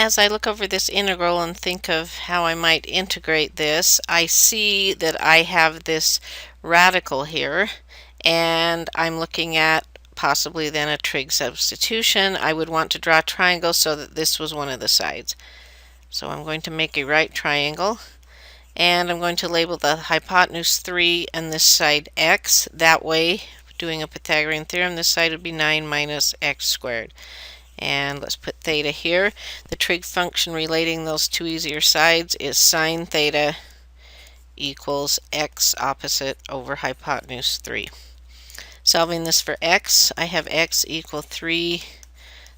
As I look over this integral and think of how I might integrate this, I see that I have this radical here, and I'm looking at possibly then a trig substitution. I would want to draw a triangle so that this was one of the sides. So I'm going to make a right triangle, and I'm going to label the hypotenuse 3 and this side x. That way, doing a Pythagorean theorem, this side would be 9 minus x squared. And let's put theta here. The trig function relating those two easier sides is sine theta equals x opposite over hypotenuse 3. Solving this for x, I have x equal 3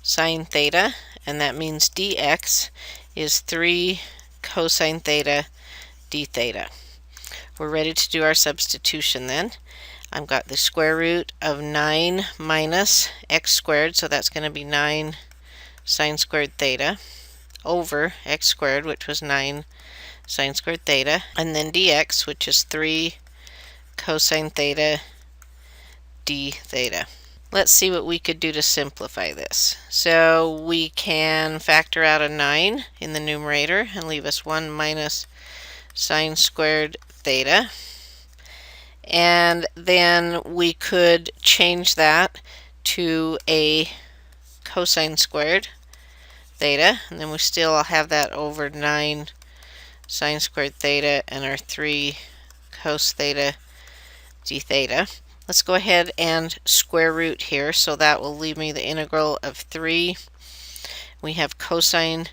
sine theta, and that means dx is 3 cosine theta d theta. We're ready to do our substitution then. I've got the square root of 9 minus x squared, so that's going to be 9 sine squared theta over x squared, which was 9 sine squared theta, and then dx, which is 3 cosine theta d theta. Let's see what we could do to simplify this. So we can factor out a 9 in the numerator and leave us 1 minus sine squared theta. And then we could change that to a cosine squared theta, and then we still have that over 9 sine squared theta and our 3 cos theta d theta. Let's go ahead and square root here, so that will leave me the integral of 3. We have cosine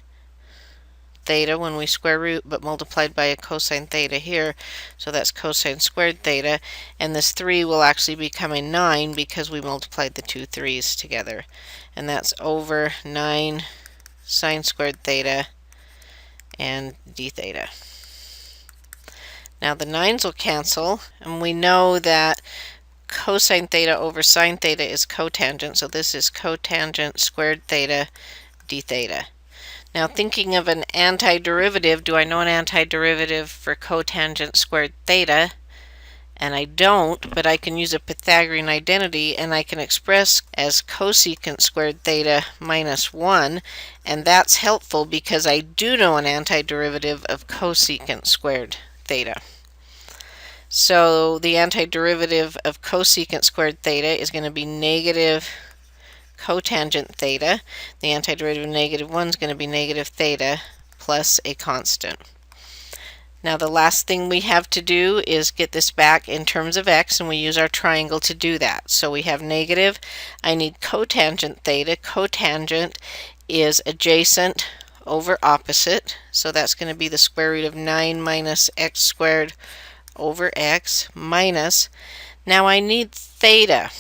theta when we square root, but multiplied by a cosine theta here, so that's cosine squared theta, and this 3 will actually become a 9 because we multiplied the two 3's together, and that's over 9 sine squared theta and d theta. Now the 9's will cancel, and we know that cosine theta over sine theta is cotangent, so this is cotangent squared theta d theta. Now thinking of an antiderivative, do I know an antiderivative for cotangent squared theta? And I don't, but I can use a Pythagorean identity, and I can express as cosecant squared theta minus 1, and that's helpful because I do know an antiderivative of cosecant squared theta. So the antiderivative of cosecant squared theta is going to be negative cotangent theta. The antiderivative of negative 1 is going to be negative theta plus a constant. Now the last thing we have to do is get this back in terms of x, and we use our triangle to do that. So we have negative, I need cotangent theta. Cotangent is adjacent over opposite, so that's going to be the square root of 9 minus x squared over x minus, now I need theta.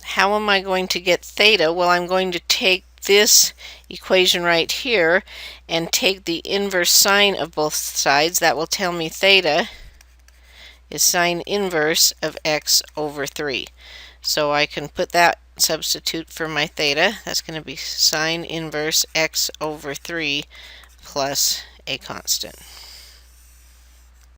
How am I going to get theta? Well, I'm going to take this equation right here and take the inverse sine of both sides. That will tell me theta is sine inverse of x over 3. So I can put that substitute for my theta. That's going to be sine inverse x over 3 plus a constant.